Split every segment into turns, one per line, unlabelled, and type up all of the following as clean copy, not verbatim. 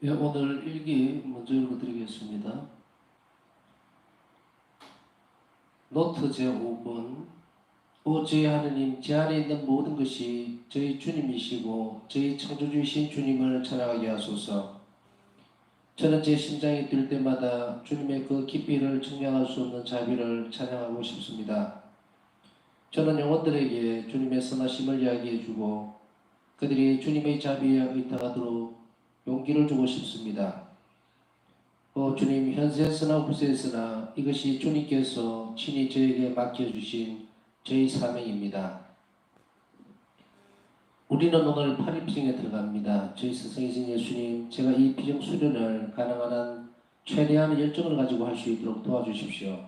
예, 오늘 일기 먼저 읽어드리겠습니다. 노트 제5번. 오 저희 하느님, 제 안에 있는 모든 것이 저희 주님이시고 저희 창조주이신 주님을 찬양하게 하소서. 저는 제 심장이 뛸 때마다 주님의 그 깊이를 증명할 수 없는 자비를 찬양하고 싶습니다. 저는 영혼들에게 주님의 선하심을 이야기해주고 그들이 주님의 자비에 의탁하도록 용기를 주고 싶습니다. 주님, 현세에서나 후세에서나 이것이 주님께서 친히 저에게 맡겨주신 저희 사명입니다. 우리는 오늘 8일비정에 들어갑니다. 저희 스승이신 예수님, 제가 이 비정 수련을 가능한 한 최대한 열정을 가지고 할 수 있도록 도와주십시오.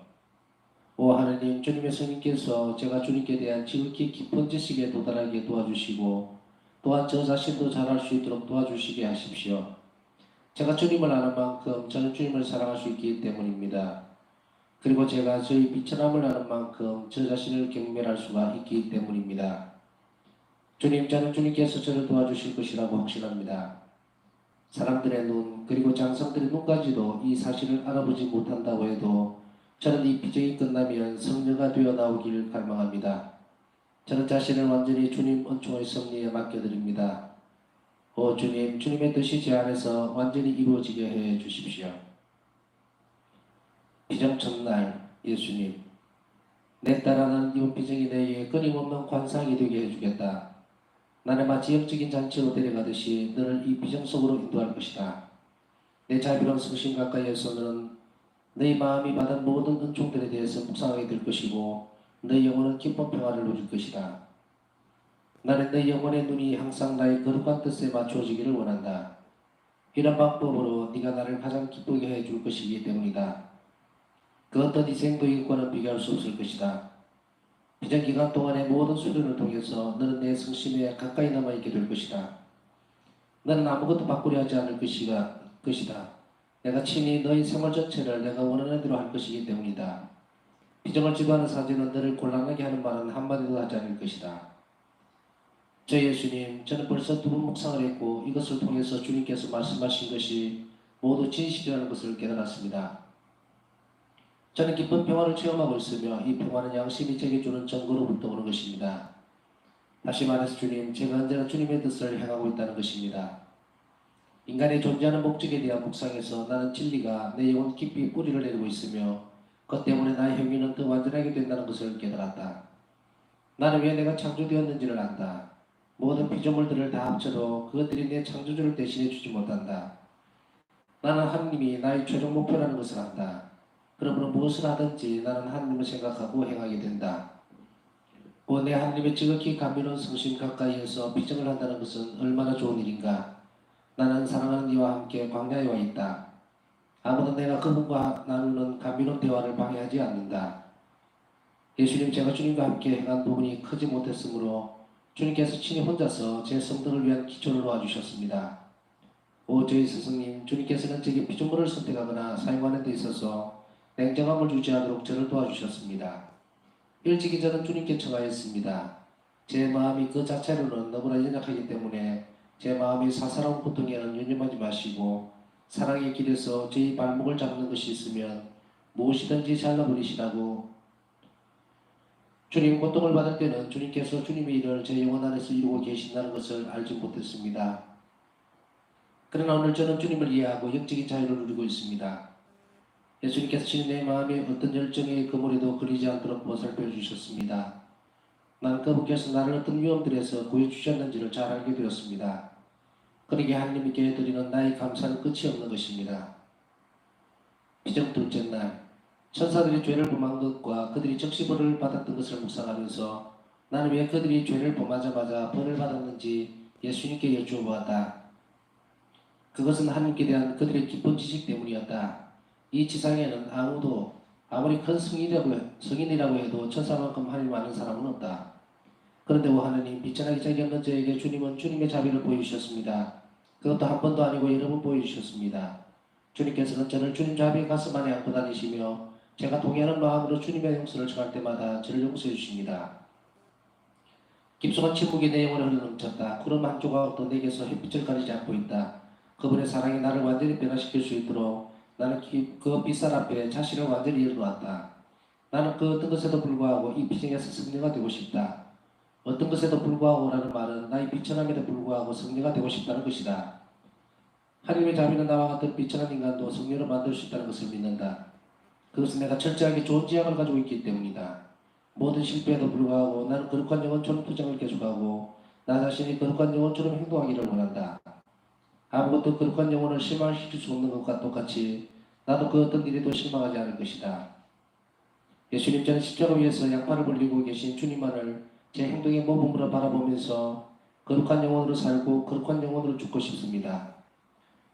오 하나님, 주님의 성령께서 제가 주님께 대한 지극히 깊은 지식에 도달하게 도와주시고 또한 저 자신도 잘할 수 있도록 도와주시게 하십시오. 제가 주님을 아는 만큼 저는 주님을 사랑할 수 있기 때문입니다. 그리고 제가 저희 비천함을 아는 만큼 저 자신을 경멸할 수가 있기 때문입니다. 주님, 저는 주님께서 저를 도와주실 것이라고 확신합니다. 사람들의 눈, 그리고 장성들의 눈까지도 이 사실을 알아보지 못한다고 해도 저는 이 비전이 끝나면 성녀가 되어 나오길 갈망합니다. 저는 자신을 완전히 주님 은총의 섭리에 맡겨드립니다. 오 주님, 주님의 뜻이 제 안에서 완전히 이루어지게 해 주십시오. 비전 첫날, 예수님, 내 딸아는 이 비정이 내게 끊임없는 관상이 되게 해주겠다. 나는 마치 영적인 잔치로 데려가듯이 너를 이 비정 속으로 인도할 것이다. 내 자비로운 성신 가까이에서 너는 너희 마음이 받은 모든 은총들에 대해서 묵상하게 될 것이고 너희 영혼은 기쁜 평화를 누릴 것이다. 나는 너희 영혼의 눈이 항상 나의 거룩한 뜻에 맞추어지기를 원한다. 이런 방법으로 네가 나를 가장 기쁘게 해줄 것이기 때문이다. 그 어떤 희생도 이것과는 비교할 수 없을 것이다. 비전 기간 동안의 모든 수련을 통해서 너는 내 성심에 가까이 남아있게 될 것이다. 너는 아무것도 바꾸려 하지 않을 것이다. 내가 친히 너의 생활 전체를 내가 원하는 대로 할 것이기 때문이다. 비정을 지도하는 사제는 너를 곤란하게 하는 말은 한마디도 하지 않을 것이다. 저 예수님, 저는 벌써 두 번 묵상을 했고 이것을 통해서 주님께서 말씀하신 것이 모두 진실이라는 것을 깨달았습니다. 저는 기쁜 평화를 체험하고 있으며 이 평화는 양심이 제게 주는 증거로부터 오는 것입니다. 다시 말해서 주님, 제가 언제나 주님의 뜻을 행하고 있다는 것입니다. 인간의 존재하는 목적에 대한 묵상에서 나는 진리가 내 영혼 깊이 뿌리를 내리고 있으며 그 때문에 나의 행위는 더 완전하게 된다는 것을 깨달았다. 나는 왜 내가 창조되었는지를 안다. 모든 피조물들을 다 합쳐도 그것들이 내 창조주를 대신해 주지 못한다. 나는 하나님이 나의 최종 목표라는 것을 안다. 그러므로 무엇을 하든지 나는 하나님을 생각하고 행하게 된다. 내 하나님의 지극히 감미로운 성심 가까이에서 비전을 한다는 것은 얼마나 좋은 일인가. 나는 사랑하는 이와 함께 광야에 와 있다. 아무도 내가 그분과 나누는 감미로운 대화를 방해하지 않는다. 예수님, 제가 주님과 함께 행한 부분이 크지 못했으므로 주님께서 친히 혼자서 제 성덕을 위한 기초를 놓아주셨습니다. 오 저희 스승님, 주님께서는 제게 피조물을 선택하거나 사용하는 데 있어서 냉정함을 유지하도록 저를 도와주셨습니다. 일찍이 저는 주님께 청하였습니다. 제 마음이 그 자체로는 너무나 연약하기 때문에 제 마음이 사사로운 고통에는 연연하지 마시고 사랑의 길에서 제 발목을 잡는 것이 있으면 무엇이든지 잘라버리시라고. 주님, 고통을 받을 때는 주님께서 주님의 일을 제 영혼 안에서 이루고 계신다는 것을 알지 못했습니다. 그러나 오늘 저는 주님을 이해하고 영적인 자유를 누리고 있습니다. 예수님께서 내 마음에 어떤 열정의 그물에도 걸리지 않도록 보살펴 주셨습니다. 나는 그분께서 나를 어떤 위험들에서 구해주셨는지를 잘 알게 되었습니다. 그러기에 하나님께 드리는 나의 감사는 끝이 없는 것입니다. 비정 둘째 날, 천사들이 죄를 범한 것과 그들이 적시벌을 받았던 것을 묵상하면서 나는 왜 그들이 죄를 범하자마자 벌을 받았는지 예수님께 여쭈어보았다. 그것은 하나님께 대한 그들의 깊은 지식 때문이었다. 이 지상에는 아무도 아무리 큰 성인이라고 해도 천사만큼 하나님 아는 사람은 없다. 그런데 오 하나님, 비천하기 전에 없는 저에게 주님은 주님의 자비를 보여주셨습니다. 그것도 한 번도 아니고 여러 번 보여주셨습니다. 주님께서는 저를 주님 자비의 가슴 안에 안고 다니시며 제가 동의하는 마음으로 주님의 용서를 청할 때마다 저를 용서해 주십니다. 깊숙한 침묵이 내 영혼에 흘러넘쳤다. 구름 한 조각도 내게서 햇빛을 가리지 않고 있다. 그분의 사랑이 나를 완전히 변화시킬 수 있도록 나는 그 빗살 앞에 자신을 완전히 열어놨다. 나는 그 어떤 것에도 불구하고 이 비전에서 승리가 되고 싶다. 어떤 것에도 불구하고라는 말은 나의 비천함에도 불구하고 승리가 되고 싶다는 것이다. 하나님의 자비는 나와 같은 비천한 인간도 승리로 만들 수 있다는 것을 믿는다. 그것은 내가 철저하게 좋은 지향을 가지고 있기 때문이다. 모든 실패에도 불구하고 나는 거룩한 영혼처럼 투쟁을 계속하고 나 자신이 거룩한 영혼처럼 행동하기를 원한다. 아무것도 거룩한 영혼을 실망시킬 수 없는 것과 똑같이 나도 그 어떤 일에도 실망하지 않을 것이다. 예수님께는 십자가 위에서 양팔을 벌리고 계신 주님만을 제 행동의 모범으로 바라보면서 거룩한 영혼으로 살고 거룩한 영혼으로 죽고 싶습니다.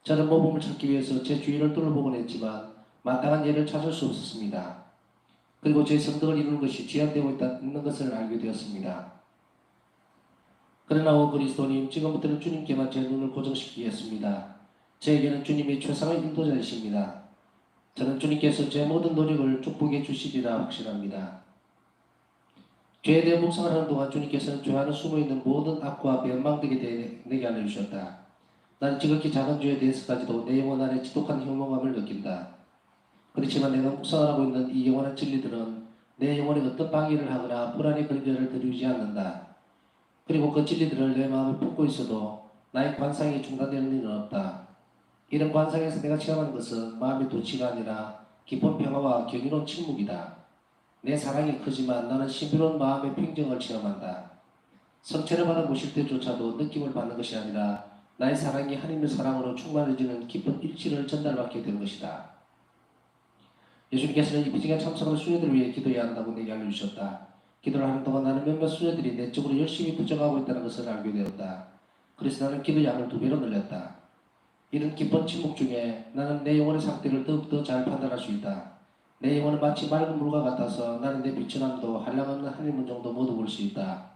저는 모범을 찾기 위해서 제 주위를 둘러보곤 했지만 마땅한 예를 찾을 수 없었습니다. 그리고 제 성덕을 이루는 것이 제한되고 있는 것을 알게 되었습니다. 그러나 오 그리스도님, 지금부터는 주님께만 제 눈을 고정시키겠습니다. 제에게는 주님이 최상의 인도자이십니다. 저는 주님께서 제 모든 노력을 축복해 주시리라 확신합니다. 죄에 대해 묵상을 하는 동안 주님께서는 죄 안에 숨어있는 모든 악과 변망되게 대해 내게 알려주셨다. 나는 지극히 작은 죄에 대해서까지도 내 영혼 안에 지독한 혐오감을 느낀다. 그렇지만 내가 묵상을 하고 있는 이 영원한 진리들은 내 영혼에 어떤 방해를 하거나 불안의 걸개를 들이지 않는다. 그리고 그 진리들을 내 마음에 품고 있어도 나의 관상이 중단되는 일은 없다. 이런 관상에서 내가 체험하는 것은 마음의 도치가 아니라 깊은 평화와 경이로운 침묵이다. 내 사랑이 크지만 나는 신비로운 마음의 평정을 체험한다. 성체를 받아 보실 때조차도 느낌을 받는 것이 아니라 나의 사랑이 하나님의 사랑으로 충만해지는 깊은 일치를 전달받게 되는 것이다. 예수님께서는 이 비중에 참석하는 수녀들을 위해 기도해야 한다고 내게 알려주셨다. 기도를 하는 동안 나는 몇몇 수녀들이 내적으로 열심히 부정하고 있다는 것을 알게 되었다. 그래서 나는 기도 양을 2배로 늘렸다. 이런 깊은 침묵 중에 나는 내 영혼의 상태를 더욱더 잘 판단할 수 있다. 내 영혼은 마치 맑은 물과 같아서 나는 내 비천함도 한량없는 하늘 문정도 모두 볼 수 있다.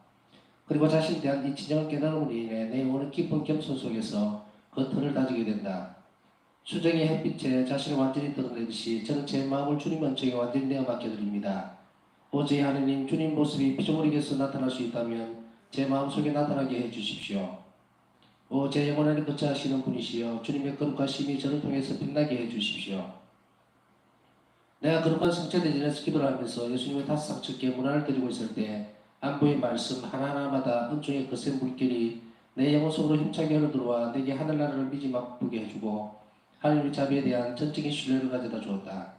그리고 자신에 대한 이 진정한 깨달음으로 인해 내 영혼은 깊은 겸손 속에서 그 털을 다지게 된다. 수정의 햇빛에 자신을 완전히 드러내듯이 저는 제 마음을 주님 안쪽에 완전히 내어 맡겨드립니다. 오직 하느님, 주님 모습이 피조물에게서 나타날 수 있다면 제 마음속에 나타나게 해주십시오. 제 영혼 안에 거처하시는 분이시여 주님의 거룩하심이 저를 통해서 빛나게 해주십시오. 내가 거룩한 성체대 전에서 기도를 하면서 예수님의 5상처께 문안을 드리고 있을 때 안부의 말씀 하나하나마다 은총의 거센 물결이 내 영혼 속으로 힘차게 흘러들어와 내게 하늘나라를 미지 맛보게 해주고 하나님의 자비에 대한 전적인 신뢰를 가져다 주었다.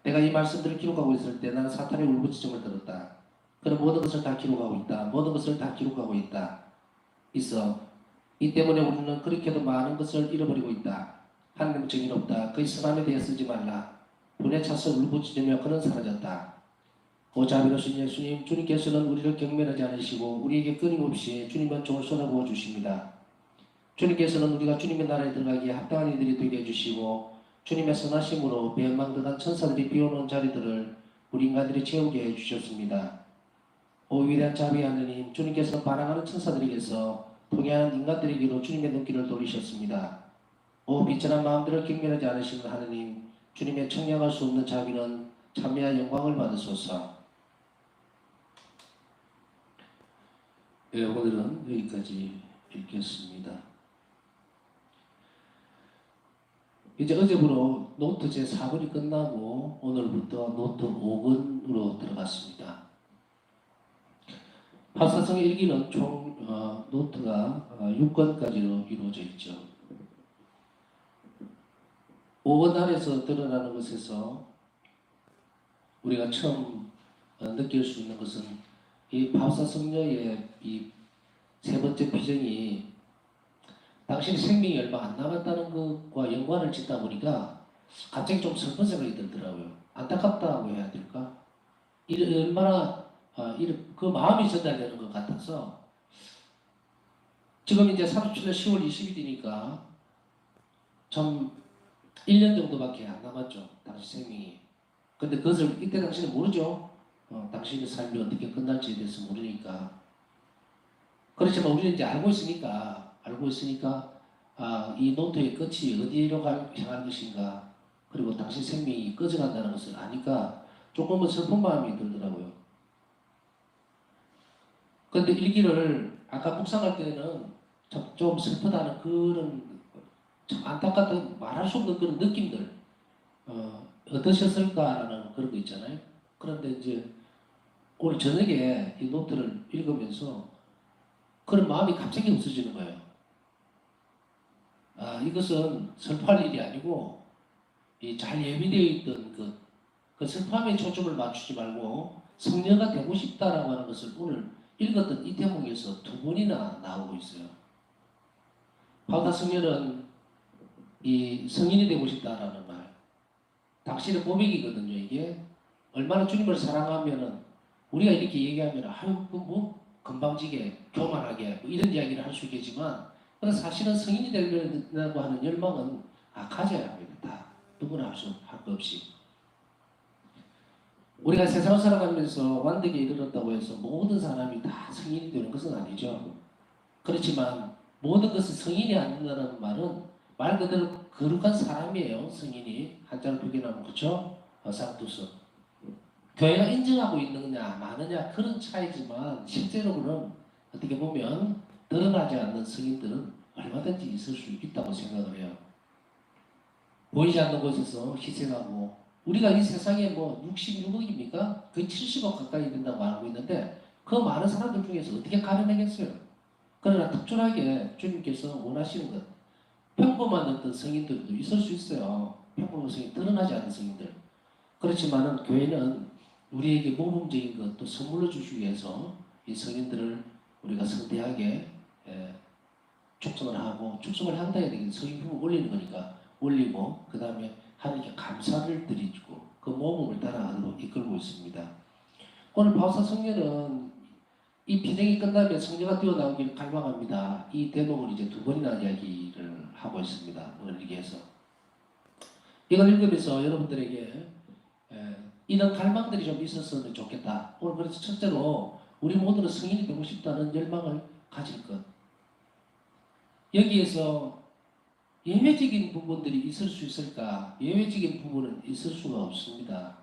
내가 이 말씀들을 기록하고 있을 때 나는 사탄의 울부짖음을 들었다. 그는 모든 것을 다 기록하고 있다. 모든 것을 다 기록하고 있다. 이 때문에 우리는 그렇게도 많은 것을 잃어버리고 있다. 하나님은 정의롭다. 그의 선함에 대해 쓰지 말라. 분에 차서 울부짖으며 그는 사라졌다. 오 자비로우신 예수님, 주님께서는 우리를 경멸하지 않으시고 우리에게 끊임없이 주님의 종을 쏟아부어 주십니다. 주님께서는 우리가 주님의 나라에 들어가기에 합당한 이들이 되게 해주시고 주님의 선하심으로 배망득한 천사들이 비워놓은 자리들을 우리 인간들이 채우게 해주셨습니다. 오 위대한 자비 하느님, 주님께서 반항하는 천사들에게서 통해하는 인간들에게로 주님의 눈길을 돌리셨습니다. 오 비천한 마음들을 경멸하지 않으시는 하느님, 주님의 청량할 수 없는 자비는 참회와 영광을 받으소서. 네, 오늘은 여기까지 읽겠습니다. 이제 어제부로 노트 제4권이 끝나고 오늘부터 노트 5권으로 들어갔습니다. 파사성 일기는 총 노트가 6권까지로 이루어져 있죠. 5권 안에서 드러나는 것에서 우리가 처음 느낄 수 있는 것은 이 파사성녀의 이 세 번째 비전이 당신의 생명이 얼마 안 남았다는 것과 연관을 짓다 보니까 갑자기 좀 슬픈 생각이 들더라고요. 안타깝다고 해야 될까? 얼마나 그 마음이 전달되는 것 같아서 지금 이제 37년 10월 20일이니까 좀 1년 정도밖에 안 남았죠. 당신 생명이. 근데 그것을 이때 당신은 모르죠. 당신의 삶이 어떻게 끝날지에 대해서 모르니까. 그렇지만 우리는 이제 알고 있으니까 이 노트의 끝이 어디로 향할 것인가, 그리고 당신 생명이 꺼져간다는 것을 아니까 조금은 슬픈 마음이 들더라고요. 그런데 일기를 아까 묵상할 때는 좀 슬프다는 그런 참 안타깝던 말할 수 없는 그런 느낌들 어떠셨을까라는 그런 거 있잖아요. 그런데 이제 오늘 저녁에 이 노트를 읽으면서 그런 마음이 갑자기 없어지는 거예요. 아, 이것은 슬퍼할 일이 아니고 이 잘 예비되어 있던 그 슬픔에 초점을 맞추지 말고 성녀가 되고 싶다라고 하는 것을 오늘 읽었던 이 대목에서 두 번이나 나오고 있어요. 바우다 성녀는 이 성인이 되고 싶다라는 말, 당신의 고백이거든요. 이게 얼마나 주님을 사랑하면은 우리가 이렇게 얘기하면 아유 그뭐 건방지게 교만하게 뭐 이런 이야기를 할 수 있겠지만 그런 사실은 성인이 되려고 하는 열망은 가져야 합니다. 다 누구나 할 거 없이 우리가 세상을 살아가면서 완벽에 이르렀다고 해서 모든 사람이 다 성인이 되는 것은 아니죠. 그렇지만 모든 것은 성인이 아닌다는 말은 말 그대로 거룩한 사람이에요. 성인이 한자로 표기하면 그렇죠? 상투스. 교회가 인정하고 있느냐 마느냐 그런 차이지만 실제로는 어떻게 보면 드러나지 않는 성인들은 얼마든지 있을 수 있다고 생각을 해요. 보이지 않는 곳에서 희생하고 우리가 이 세상에 뭐 66억입니까? 거의 70억 가까이 된다고 알고 있는데 그 많은 사람들 중에서 어떻게 가려내겠어요? 그러나 특별하게 주님께서 원하시는 것 평범한 어떤 성인들도 있을 수 있어요. 평범한 성인, 드러나지 않는 성인들. 그렇지만은 교회는 우리에게 모범적인 것도 선물로 주시기 위해서 이 성인들을 우리가 성대하게 축성을 하고 축성을 한다 해야 되겠죠. 성인 부분 올리는 거니까 올리고 그 다음에 하나님께 감사를 드리고 그 모범을 따라가도록 이끌고 있습니다. 오늘 바우사 성녀는 이 비쟁이 끝나면 성녀가 뛰어나오기를 갈망합니다. 이 대목을 이제 두 번이나 이야기를 하고 있습니다. 오늘 여기에서 이걸 읽으면서 여러분들에게 이런 갈망들이 좀 있었으면 좋겠다. 오늘 그래서 첫째로 우리 모두는 성인이 되고 싶다는 열망을 가질 것. 여기에서 예외적인 부분들이 있을 수 있을까? 예외적인 부분은 있을 수가 없습니다.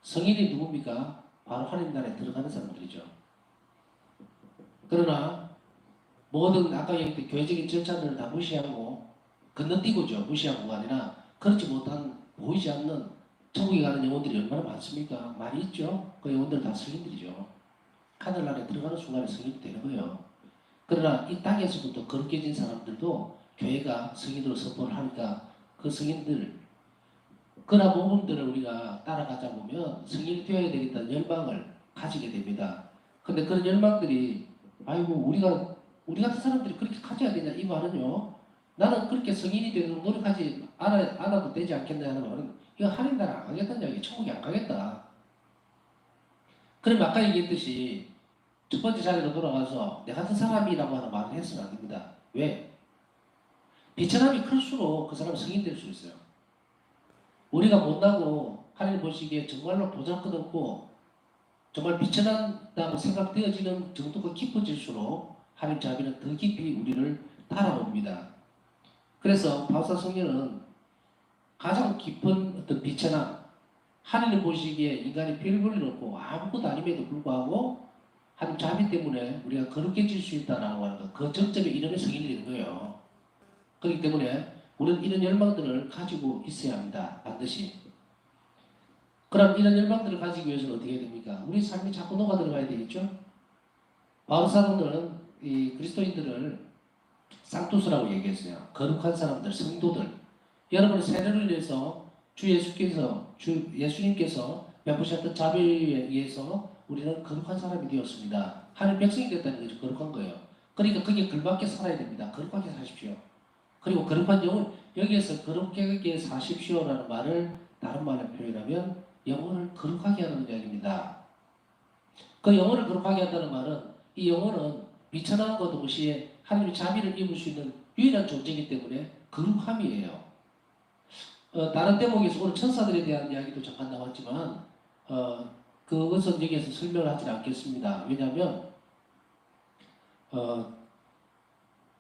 성인이 누굽니까? 바로 하나님 나라에 들어가는 사람들이죠. 그러나 모든 아까 얘기했던 교회적인 절차들을 다 무시하고 건너뛰고죠. 무시하고가 아니라 그렇지 못한 보이지 않는 천국에 가는 영혼들이 얼마나 많습니까? 많이 있죠. 그 영혼들 다 성인들이죠. 하늘나라에 들어가는 순간에 성인이 되는 거예요. 그러나 이 땅에서부터 거룩해진 사람들도 교회가 성인으로 선포를 하니까 그 성인들 그러나 모범들을 우리가 따라가자 보면 성인이 되어야 되겠다는 열망을 가지게 됩니다. 근데 그런 열망들이 아이고 우리 같은 사람들이 그렇게 가져야 되냐 이 말은요. 나는 그렇게 성인이 되도록 노력하지 않아도 되지 않겠냐 하는 말은 이거 하나님 나라 안 가겠다는 이야기 천국에 안 가겠다. 그럼 아까 얘기했듯이 첫 번째 자리로 돌아가서 내 같은 사람이라고 하는 말을 해서는 안 됩니다. 왜? 비천함이 클수록 그 사람은 성인 될 수 있어요. 우리가 못나고 하나님 보시기에 정말로 보잘것없고 정말 비천한다고 생각되어지는 정도가 깊어질수록 하나님 자비는 더 깊이 우리를 따라옵니다. 그래서 바우사 성녀는 가장 깊은 어떤 비천함, 하나님 보시기에 인간이 별 볼일 없고 아무것도 아님에도 불구하고 하나님 자비 때문에 우리가 거룩해질 수 있다라고 하는 것, 그 정점에 이르는 성인이 되는 거예요. 그렇기 때문에 우리는 이런 열망들을 가지고 있어야 합니다. 반드시. 그럼 이런 열망들을 가지기 위해서는 어떻게 해야 됩니까? 우리 삶이 자꾸 녹아 들어가야 되겠죠? 바울 사도들은 이 그리스도인들을 상투스라고 얘기했어요. 거룩한 사람들, 성도들. 여러분의 세례를 위해서 예수님께서 베푸셨던 자비에 의해서 우리는 거룩한 사람이 되었습니다. 하나님 백성이 됐다는 것이 거룩한 거예요. 그러니까 거기에 걸맞게 살아야 됩니다. 거룩하게 사십시오. 그리고 거룩한 영혼, 여기에서 거룩하게 사십시오라는 말을 다른 말로 표현하면 영혼을 거룩하게 하는 이야기입니다. 그 영혼을 거룩하게 한다는 말은 이 영혼은 비천한 것 동시에 하나님의 자비를 입을 수 있는 유일한 존재이기 때문에 거룩함이에요. 다른 대목에서 오늘 천사들에 대한 이야기도 잠깐 나왔지만 그것은 여기에서 설명을 하지는 않겠습니다. 왜냐하면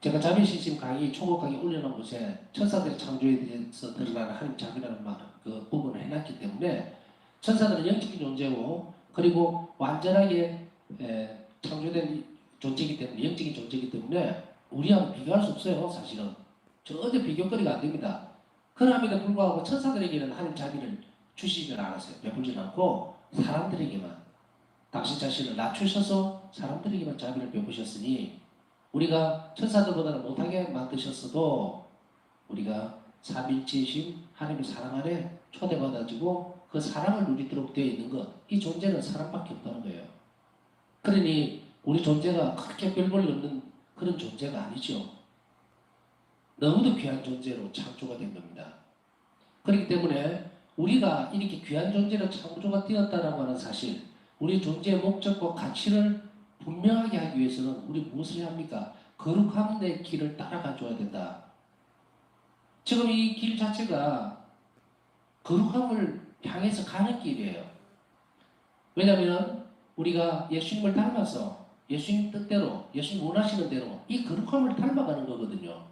제가 자비신심 강의 초급 강의 올려놓은 곳에 천사들의 창조에 대해서 드러나는 하나님 자비라는 말, 그 부분을 해놨기 때문에 천사들은 영적인 존재고 그리고 완전하게 창조된 존재이기 때문에 영적인 존재이기 때문에 우리하고 비교할 수 없어요. 사실은 전혀 비교거리가 안 됩니다. 그럼에도 불구하고 천사들에게는 하나님 자비를 주시지 않았어요. 베풀지 않고 사람들에게만 당신 자신을 낮추셔서 사람들에게만 자비를 베푸셨으니 우리가 천사들보다는 못하게 만드셨어도 우리가 삼일체이신 하나님의 사랑 안에 초대받아지고 그 사랑을 누리도록 되어 있는 것, 이 존재는 사람밖에 없다는 거예요. 그러니 우리 존재가 그렇게 별 볼일 없는 그런 존재가 아니죠. 너무도 귀한 존재로 창조가 된 겁니다. 그렇기 때문에 우리가 이렇게 귀한 존재로 창조가 되었다라고 하는 사실, 우리 존재의 목적과 가치를 분명하게 하기 위해서는 우리 무엇을 해야 합니까? 거룩함의 길을 따라가 줘야 된다. 지금 이 길 자체가 거룩함을 향해서 가는 길이에요. 왜냐하면 우리가 예수님을 닮아서 예수님 뜻대로, 예수님 원하시는 대로 이 거룩함을 닮아가는 거거든요.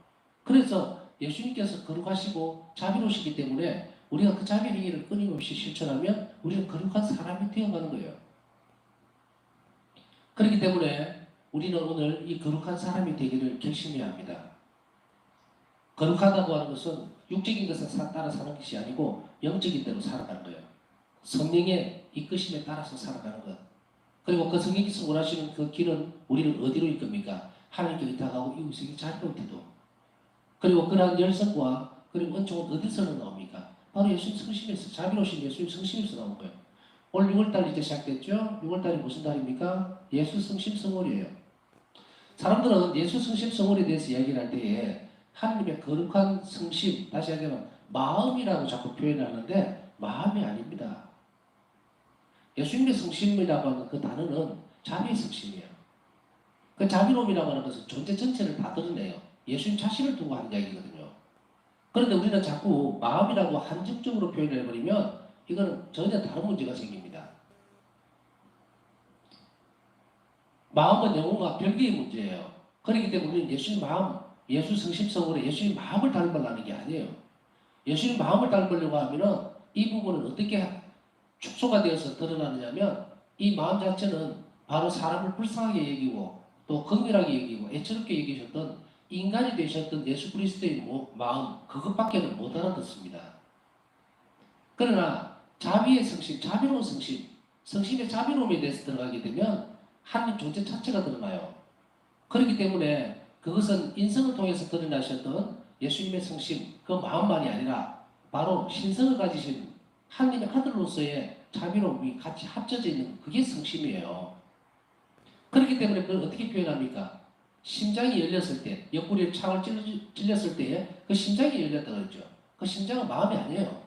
그래서 예수님께서 거룩하시고 자비로우시기 때문에 우리가 그 자비 행위를 끊임없이 실천하면 우리는 거룩한 사람이 되어가는 거예요. 그렇기 때문에 우리는 오늘 이 거룩한 사람이 되기를 결심해야 합니다. 거룩하다고 하는 것은 육적인 것을 따라 사는 것이 아니고 영적인 대로 살아가는 거예요. 성령의 이끄심에 따라서 살아가는 것. 그리고 그 성령께서 원하시는 그 길은 우리를 어디로 이끕니까? 하나님께 의탁하고 이웃에게 자비로운 태도. 그리고 그러한 열성과 그리고 은총은 어디서 나옵니까? 바로 예수님 성심에서, 자비로우신 예수님 성심에서 나온 거예요. 올 6월달 이제 시작됐죠? 6월달이 무슨 달입니까? 예수 성심 성월이에요. 사람들은 예수 성심 성월에 대해서 이야기를 할 때에 하나님의 거룩한 성심, 다시 얘기하면 마음이라고 자꾸 표현하는데 마음이 아닙니다. 예수님의 성심이라고 하는 그 단어는 자비의 성심이에요. 그 자비로움이라고 하는 것은 존재 전체를 다 드러내요. 예수님 자신을 두고 하는 이야기거든요. 그런데 우리는 자꾸 마음이라고 한정적으로 표현해버리면 이거는 전혀 다른 문제가 생깁니다. 마음은 영혼과 별개의 문제예요. 그렇기 때문에 우리는 예수님 마음, 예수 성심성으로 예수님 마음을 닮아가는 게 아니에요. 예수님 마음을 닮으려고 하면은 이 부분은 어떻게 축소가 되어서 드러나느냐면 이 마음 자체는 바로 사람을 불쌍하게 여기고 또 긍휼하게 여기고 애처롭게 여기셨던 인간이 되셨던 예수 그리스도의 마음 그것밖에는 못 알아듣습니다. 그러나 자비의 성심, 자비로운 성심, 성심의 자비로움에 대해서 들어가게 되면 하나님 존재 자체가 드러나요. 그렇기 때문에 그것은 인성을 통해서 드러나셨던 예수님의 성심, 그 마음만이 아니라 바로 신성을 가지신 하나님의 아들로서의 자비로움이 같이 합쳐져 있는 그게 성심이에요. 그렇기 때문에 그걸 어떻게 표현합니까? 심장이 열렸을 때, 옆구리에 창을 찔렸을 때에 그 심장이 열렸다 그랬죠. 그 심장은 마음이 아니에요.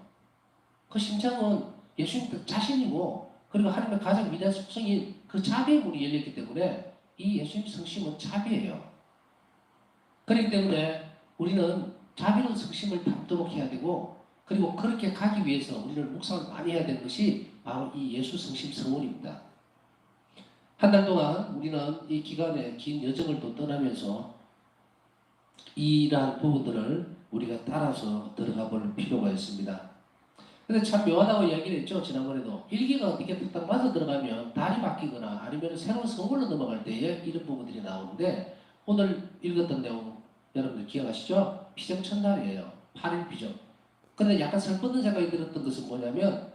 그 심장은 예수님 자신이고 그리고 하나님의 가장 위대한 속성인 그 자비의 문이 열렸기 때문에 이 예수님 성심은 자비예요. 그렇기 때문에 우리는 자비로운 성심을 담도록 해야 되고 그리고 그렇게 가기 위해서 우리는 묵상을 많이 해야 되는 것이 바로 이 예수 성심 성원입니다. 한 달 동안 우리는 이 기간에 긴 여정을 또 떠나면서 이러한 부분들을 우리가 따라서 들어가 볼 필요가 있습니다. 근데 참 묘하다고 이야기를 했죠. 지난번에도 일기가 어떻게 딱 맞아 들어가면 달이 바뀌거나 아니면 새로운 성월로 넘어갈 때에 이런 부분들이 나오는데 오늘 읽었던 내용 여러분들 기억하시죠? 비정천날이에요. 8일 비정. 그런데 약간 슬픈 생각이 들었던 것은 뭐냐면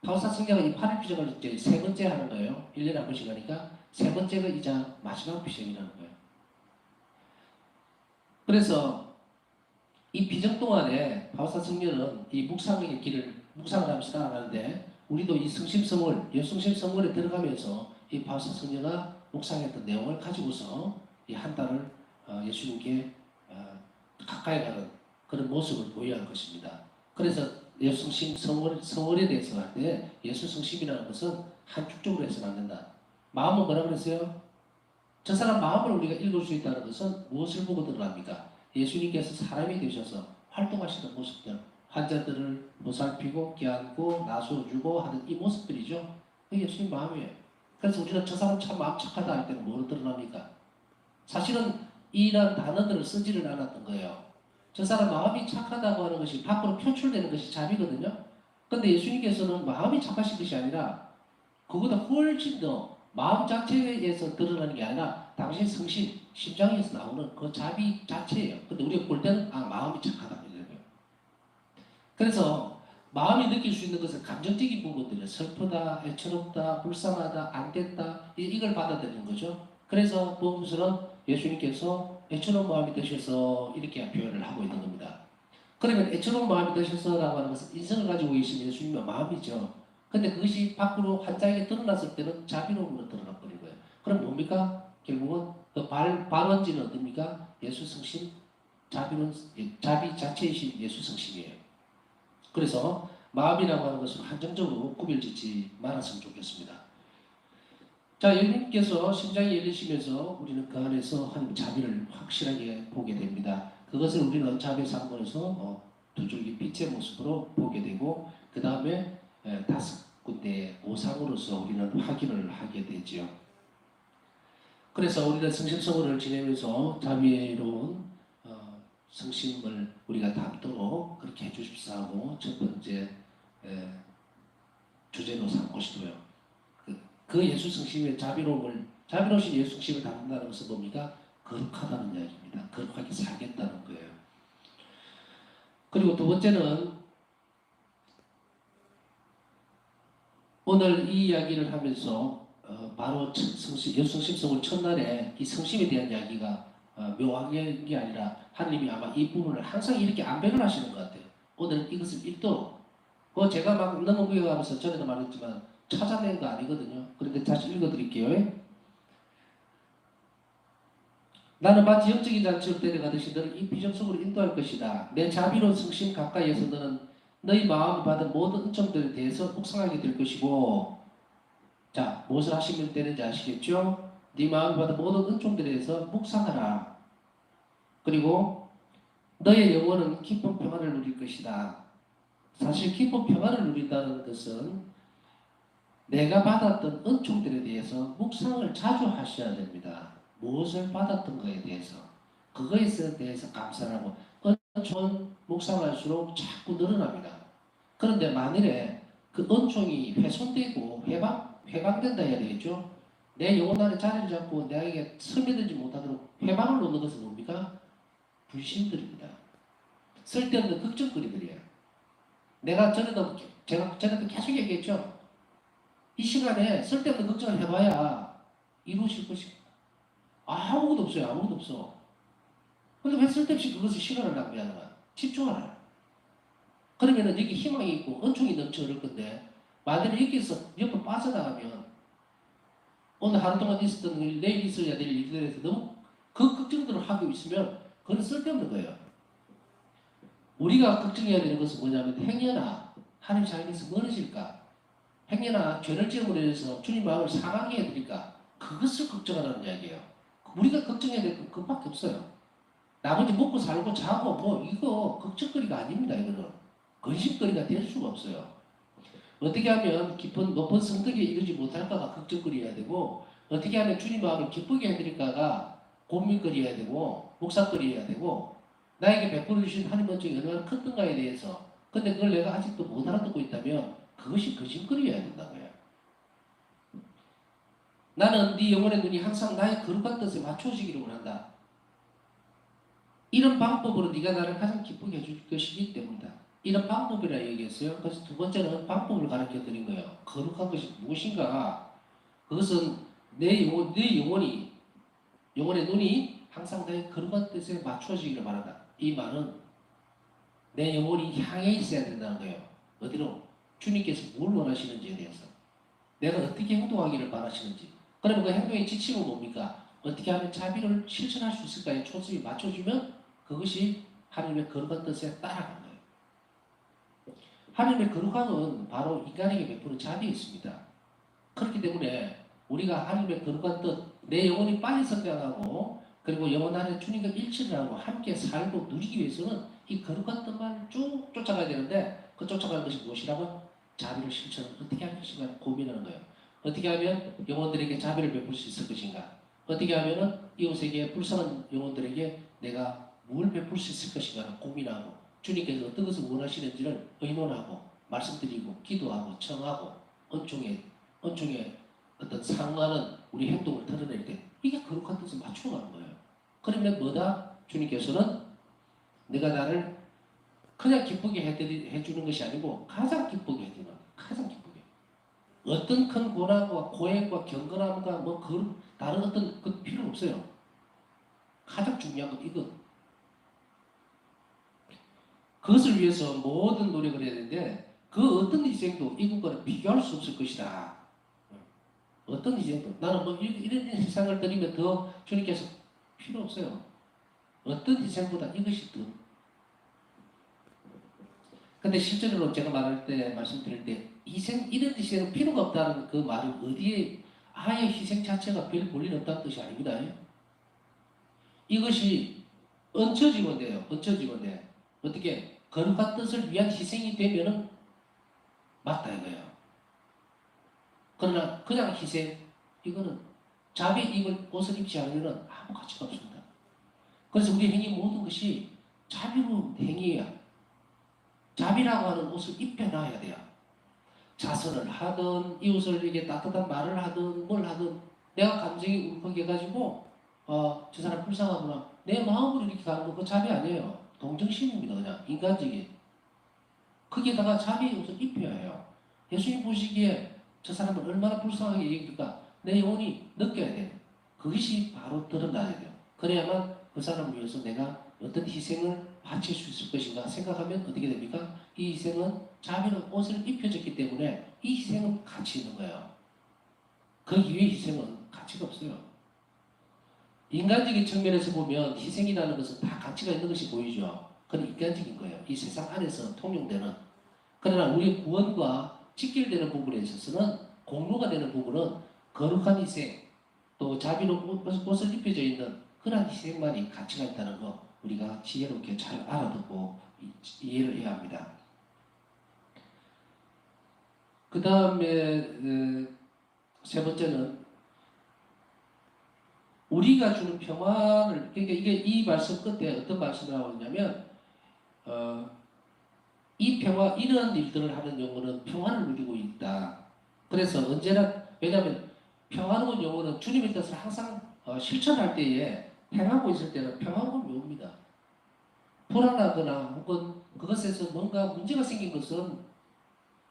바울사 성경은 이 8일 비정을 이제 세 번째 하는 거예요. 1년에 한 번씩 하니까 세 번째가 이자 마지막 비정이라는 거예요. 그래서 이 비정 동안에 바울사 성경은 이 묵상의 길을 묵상을 하면서 따라가는데 우리도 이 성심성월, 예수성심성월에 들어가면서 이 바울사 성경가 묵상했던 내용을 가지고서 이 한 달을 예수님께 가까이 가는 그런 모습을 보여야 할 것입니다. 그래서 예수성심 성월에 대해서 할 때 예수성심이라는 것은 한 축적으로 해서는 안 된다. 마음은 뭐라 그랬어요? 저 사람 마음을 우리가 읽을 수 있다는 것은 무엇을 보고 드러납니까? 예수님께서 사람이 되셔서 활동하시는 모습들, 환자들을 보살피고 껴안고 나서주고 하는 이 모습들이죠. 그게 예수님 마음이에요. 그래서 우리가 저 사람 참 마음 착하다 할 때는 뭐로 드러납니까? 사실은 이런 단어들을 쓰지를 않았던 거예요. 저 사람 마음이 착하다고 하는 것이 밖으로 표출되는 것이 자비거든요. 근데 예수님께서는 마음이 착하신 것이 아니라 그보다 훨씬 더 마음 자체에서 드러나는 게 아니라 당신 성심, 심장에서 나오는 그 자비 자체예요. 근데 우리가 볼 때는 마음이 착하다 이거예요. 그래서 마음이 느낄 수 있는 것은 감정적인 부분들이에요. 슬프다, 애처롭다, 불쌍하다, 안 됐다 이걸 받아들이는 거죠. 그래서 보험스는 예수님께서 애처로운 마음이 되셔서 이렇게 표현을 하고 있는 겁니다. 그러면 애처로운 마음이 되셔서라고 하는 것은 인성을 가지고 계신 예수님의 마음이죠. 근데 그것이 밖으로 환자에게 드러났을 때는 자비로움으로 드러나 버린 거예요. 그럼 뭡니까? 결국은 그 발원지는 어딥니까? 예수 성심, 자비는 자비 자체이신 예수 성심이에요. 그래서 마음이라고 하는 것은 한정적으로 구별짓지 말았으면 좋겠습니다. 자, 예수님께서 심장이 열리시면서 우리는 그 안에서 하나님 자비를 확실하게 보게 됩니다. 그것을 우리는 자비 상권에서 두 줄기 빛의 모습으로 보게 되고 그 다음에 다섯 군데의 오상으로서 우리는 확인을 하게 되지요. 그래서 우리는 성심성원을 지내면서 자비로운 성심을 우리가 담도록 그렇게 해주십사 하고 첫 번째 주제로 삼고 싶어요. 그 예수 성심의 자비로우신 예수 성심을 담는다는 것은 뭡니까? 거룩하다는 이야기입니다. 거룩하게 살겠다는 거예요. 그리고 두 번째는 오늘 이 이야기를 하면서 바로 예수 성심성을 첫날에 이 성심에 대한 이야기가 묘하게 게 아니라 하나님이 아마 이 부분을 항상 이렇게 안배를 하시는 것 같아요. 오늘 이것을 읽도록 제가 막 넘어가면서 전에도 말했지만 찾아낸 거 아니거든요. 그런데 다시 읽어드릴게요. 나는 마치 영적인 잔치로 데려가듯이 너를 이 비전 속으로 인도할 것이다. 내 자비로운 성심 가까이에서 너는 너희 마음이 받은 모든 은총들에 대해서 묵상하게 될 것이고, 자, 무엇을 하시면 되는지 아시겠죠? 네 마음이 받은 모든 은총들에 대해서 묵상하라. 그리고 너의 영혼은 기쁜 평안을 누릴 것이다. 사실 기쁜 평안을 누린다는 것은 내가 받았던 은총들에 대해서 묵상을 자주 하셔야 됩니다. 무엇을 받았던 것에 대해서 그거에 대해서 감사하고 은총은 묵상할수록 자꾸 늘어납니다. 그런데 만일에 그 은총이 훼손되고 회방된다 해야 되겠죠. 내 영혼 안에 자리를 잡고 내게 스며들지 못하도록 회방을 놓는 것은 뭡니까? 불신들입니다. 쓸데없는 걱정거리들이에요. 제가 전에도 계속 얘기했죠. 이 시간에 쓸데없는 걱정을 해봐야 이루어질 것입니다. 아무것도 없어요. 아무것도 없어. 근데 왜 쓸데없이 그것을 시간을 낭비하는 거야? 집중하라. 그러면은 여기 희망이 있고 은총이 넘쳐 흐를 건데 만약에 여기서 옆으로 빠져나가면 오늘 하루 동안 있었던 일, 내일 있어야 될 일들에 대해서 너무 그 걱정들을 하고 있으면 그건 쓸데없는 거예요. 우리가 걱정해야 되는 것은 뭐냐면 행여나 하나님 자기에서 멀어질까? 행여나 죄를 지음으로 인해서 주님 마음을 상하게 해드릴까? 그것을 걱정하라는 이야기예요. 우리가 걱정해야 될 건 그것밖에 없어요. 나머지 먹고 살고 자고 이거 걱정거리가 아닙니다. 이거는 근심거리가 될 수가 없어요. 어떻게 하면 높은 성덕에 이르지 못할까가 걱정거리여야 되고 어떻게 하면 주님 마음을 기쁘게 해드릴까가 고민거리여야 되고 묵상거리여야 되고 나에게 베풀어 주신 하나님 은총이 얼마나 큰가에 대해서 근데 그걸 내가 아직도 못 알아듣고 있다면 그것이 거짓거리여야 된다고요. 나는 네 영혼의 눈이 항상 나의 거룩한 뜻에 맞춰지기를 원한다. 이런 방법으로 네가 나를 가장 기쁘게 해줄 것이기 때문이다. 이런 방법이라 얘기했어요. 그래서 두 번째는 방법을 가르쳐 드린 거예요. 거룩한 것이 무엇인가? 그것은 내 영혼의 눈이 항상 나의 거룩한 뜻에 맞춰지기를 바란다. 이 말은 내 영혼이 향해 있어야 된다는 거예요. 어디로? 주님께서 뭘 원하시는지에 대해서. 내가 어떻게 행동하기를 바라시는지. 그러면 그 행동의 지침은 뭡니까? 어떻게 하면 자비를 실천할 수 있을까에 초점이 맞춰주면 그것이 하나님의 거룩한 뜻에 따라가는 거예요. 하나님의 거룩함은 바로 인간에게 베푸는 자비에 있습니다. 그렇기 때문에 우리가 하나님의 거룩한 뜻, 내 영혼이 빨리 성장하고 그리고 영혼 안에 주님과 일치를 하고 함께 살고 누리기 위해서는 이 거룩한 뜻만 쭉 쫓아가야 되는데 그 쫓아가는 것이 무엇이라고? 자비를 실천을 어떻게 할 것인가 고민하는 거예요. 어떻게 하면 영혼들에게 자비를 베풀 수 있을 것인가? 어떻게 하면 이웃에게 불쌍한 영혼들에게 내가 뭘 베풀 수 있을 것인가 고민하고 주님께서 어떤 것을 원하시는지를 의논하고 말씀드리고 기도하고 청하고 은총에 어떤 상응하는 우리 행동을 드러낼 때 이게 거룩한 뜻을 맞춰가는 거예요. 그러면 뭐다? 주님께서는 내가 나를 그냥 기쁘게 해주는 것이 아니고 가장 기쁘게 해주는 가장 기쁘게 어떤 큰 고난과 고행과 경건함과 뭐 다른 어떤 그 필요 없어요. 가장 중요한 건 이거. 그것을 위해서 모든 노력을 해야 되는데 그 어떤 희생도 이것과는 비교할 수 없을 것이다. 어떤 희생도 나는 뭐 이런 희생을 드리면 더 주님께서 필요 없어요. 어떤 희생보다 이것이 더. 근데 실제로 제가 말할 때 말씀드릴 때 이런 희생은 필요가 없다는 그 말이 어디에 아예 희생 자체가 별 볼일 없다는 뜻이 아닙니다. 이것이 얹혀지건데요. 얹혀지건데 어떻게 거룩한 뜻을 위한 희생이 되면은 맞다 이거예요. 그러나 그냥 희생 이거는 자비 입을 옷을 입지 않으면 아무 가치가 없습니다. 그래서 우리 행위 모든 것이 자비로운 행위야. 자비라고 하는 옷을 입혀놔야 돼요. 자선을 하든 이웃을 따뜻한 말을 하든 뭘 하든 내가 감정이 울컥해가지고 저 사람 불쌍하구나 내 마음으로 이렇게 가는 거 그거 자비 아니에요. 동정심입니다. 그냥 인간적인. 거기에다가 자비의 옷을 입혀야 해요. 예수님 보시기에 저 사람은 얼마나 불쌍하게 얘기니까 내 영혼이 느껴야 돼요. 그것이 바로 드러나야 돼요. 그래야만 그 사람을 위해서 내가 어떤 희생을 바칠 수 있을 것인가 생각하면 어떻게 됩니까? 이 희생은 자비로 옷을 입혀졌기 때문에 이 희생은 가치 있는 거예요. 그 이외의 희생은 가치가 없어요. 인간적인 측면에서 보면 희생이라는 것은 다 가치가 있는 것이 보이죠. 그건 인간적인 거예요. 이 세상 안에서 통용되는. 그러나 우리 구원과 직결되는 부분에 있어서는 공로가 되는 부분은 거룩한 희생 또 자비로 옷을 입혀져 있는 그런 희생만이 가치가 있다는 거 우리가 지혜롭게 잘 알아듣고 이해를 해야 합니다. 그 다음에 세 번째는 우리가 주는 평안을 그러니까 이게 이 말씀 끝에 어떤 말씀을 하고 있냐면 이 평화 이런 일들을 하는 영혼은 평안을 누리고 있다. 그래서 언제나 왜냐하면 평화로운 영혼은 주님의 뜻을 항상 실천할 때에 행하고 있을 때는 평화로움이 옵니다. 불안하거나 혹은 그것에서 뭔가 문제가 생긴 것은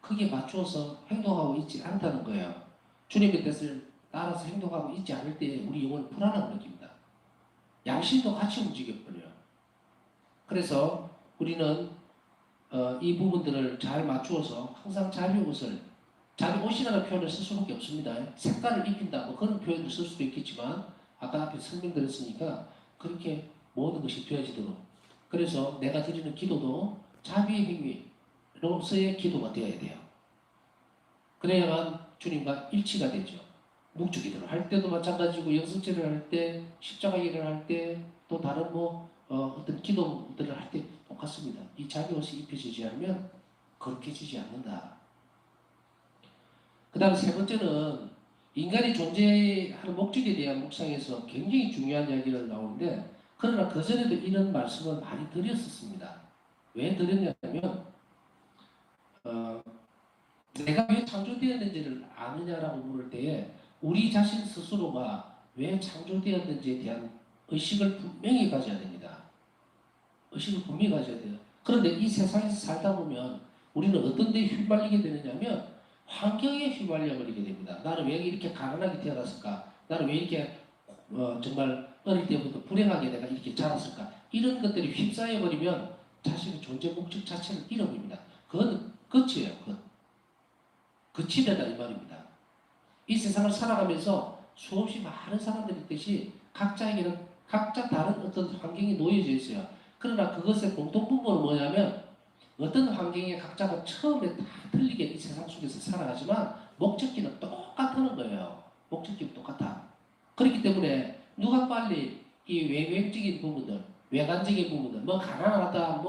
크게 맞추어서 행동하고 있지 않다는 거예요. 주님의 뜻을 따라서 행동하고 있지 않을 때 우리 영혼은 불안함을 느낍니다. 양심도 같이 움직여버려요. 그래서 우리는 이 부분들을 잘 맞추어서 항상 자기 옷을 자기 옷이라는 표현을 쓸 수밖에 없습니다. 색깔을 입힌다 뭐 그런 표현을 쓸 수도 있겠지만 아까 앞에 설명드렸으니까 그렇게 모든 것이 되어지도록 그래서 내가 드리는 기도도 자비의 행위로서의 기도가 되어야 돼요. 그래야만 주님과 일치가 되죠. 묵주기도를 할 때도 마찬가지고 영성제를 할 때 십자가 일을 할 때 또 다른 어떤 기도들을 할 때 똑같습니다. 이 자비 옷이 입혀지지 않으면 거룩해지지 않는다. 그 다음 세 번째는 인간이 존재하는 목적에 대한 묵상에서 굉장히 중요한 이야기가 나오는데 그러나 그전에도 이런 말씀을 많이 드렸었습니다. 왜 드렸냐면 내가 왜 창조되었는지를 아느냐라고 물을 때에 우리 자신 스스로가 왜 창조되었는지에 대한 의식을 분명히 가져야 됩니다. 의식을 분명히 가져야 돼요. 그런데 이 세상에서 살다 보면 우리는 어떤 데 휘말리게 되느냐면 환경에 휘말려 버리게 됩니다. 나는 왜 이렇게 가난하게 태어났을까? 나는 왜 이렇게 정말 어릴 때부터 불행하게 내가 이렇게 자랐을까? 이런 것들이 휩싸여 버리면 자신의 존재 목적 자체를 잃어버립니다. 그건 끝이에요. 그치되다 이 말입니다. 이 세상을 살아가면서 수없이 많은 사람들이 있듯이 각자에게는 각자 다른 어떤 환경이 놓여져 있어요. 그러나 그것의 공통분모는 뭐냐면 어떤 환경에 각자가 처음에 다 틀리게 이 세상 속에서 살아가지만 목적지는 똑같다는 거예요. 목적지는 똑같아. 그렇기 때문에 누가 빨리 이 외적인 부분들, 외관적인 부분들, 뭐 가난하다,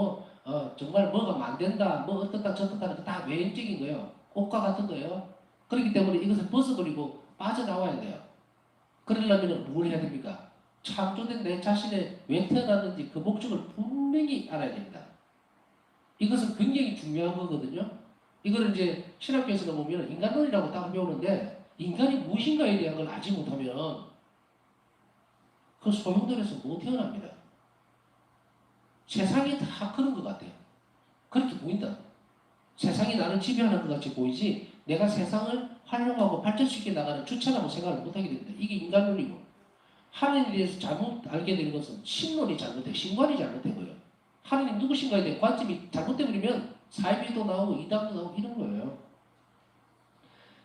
정말 뭐가 만든다, 뭐 어떻다 저떻다 다 외적인 거예요. 옷과 같은 거예요. 그렇기 때문에 이것을 벗어버리고 빠져나와야 돼요. 그러려면 뭘 해야 됩니까? 창조된 내 자신의 왜 태어났는지 그 목적을 분명히 알아야 됩니다. 이것은 굉장히 중요한 거거든요. 이거를 이제 신학교에서 보면 인간론이라고 딱 배우는데 인간이 무엇인가에 대한 걸 알지 못하면 그 소용돌이에서 못 태어납니다. 세상이 다 그런 것 같아요. 그렇게 보인다. 세상이 나를 지배하는 것 같이 보이지 내가 세상을 활용하고 발전시켜 나가는 주체라고 생각을 못하게 됩니다. 이게 인간론이고 하나님에 대해서 잘못 알게 된 것은 신론이 잘못돼 신관이 잘못된 거예요. 하나님 누구신가에 대한 관점이 잘못되버리면 사이비도 나오고 이단도 나오고 이런 거예요.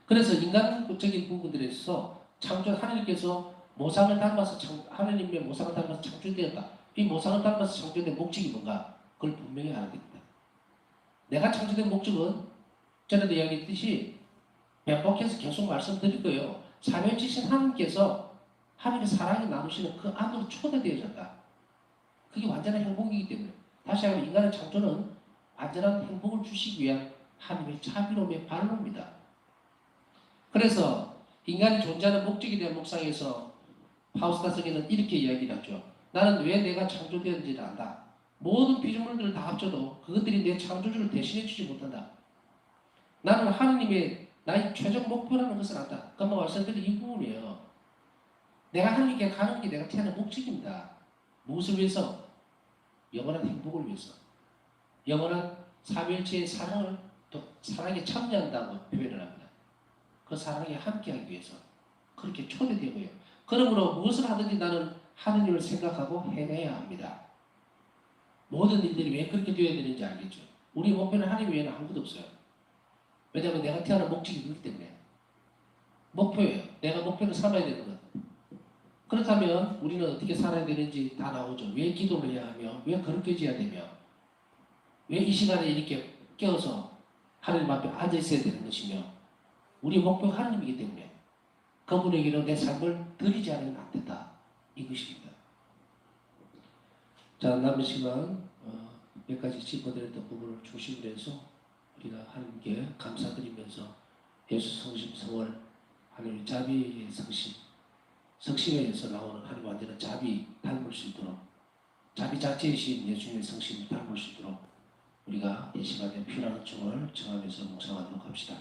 그래서 인간적인 부분들에서 창조 하나님께서 모상을 닮아서 하나님의 모상을 닮아서 창조되었다. 이 모상을 닮아서 창조된 목적이 뭔가 그걸 분명히 알아야 됩니다. 내가 창조된 목적은 전에도 이야기했듯이 반복해서 계속 말씀드릴 거예요. 삼위일체신 하나님께서 하나님의 사랑이 나누시는 그 안으로 초대되어졌다. 그게 완전한 행복이기 때문에 다시 한번 인간의 창조는 완전한 행복을 주시기 위한 하나님의 자비로움의 발로입니다. 그래서 인간이 존재하는 목적에 대한 묵상에서 파우스타스에는 이렇게 이야기를 하죠. 나는 왜 내가 창조되었는지를 안다. 모든 피조물들을 다 합쳐도 그것들이 내 창조주를 대신해 주지 못한다. 나는 하느님의 나의 최종 목표라는 것을 안다. 금방 말씀드린 이 부분이에요. 내가 하느님께 가는 게 내가 태어난 목적입니다. 무엇을 위해서? 영원한 행복을 위해서. 영원한 삼위일체의 사랑을 또 사랑에 참여한다고 표현을 합니다. 그 사랑에 함께하기 위해서 그렇게 초대되고요. 그러므로 무엇을 하든지 나는 하느님을 생각하고 해내야 합니다. 모든 일들이 왜 그렇게 되어야 되는지 알겠죠. 우리 목표는 하나님 외에는 아무것도 없어요. 왜냐하면 내가 태어난 목적이 그렇기 때문에. 목표예요. 내가 목표를 삼아야 되는 것. 그렇다면 우리는 어떻게 살아야 되는지 다 나오죠. 왜 기도를 해야 하며, 왜 그렇게 지어야 되며, 왜 이 시간에 이렇게 깨어서 하나님 앞에 앉아 있어야 되는 것이며, 우리 목표가 하나님이기 때문에 그분에게는 내 삶을 드리지 않으면 안 된다. 이것입니다. 자, 남은 시간 몇 가지 짚어드렸던 부분을 중심으로 해서 우리가 하나님께 감사드리면서 예수 성심 성월 하나님의 자비의 성심 성심에서 나오는 하나님 완전한 자비 닮을 수 있도록 자비 자체이신 예수님의 성심을 닮을 수 있도록 우리가 이 시간에 필요한 점을 정하면서 묵상하도록 합시다.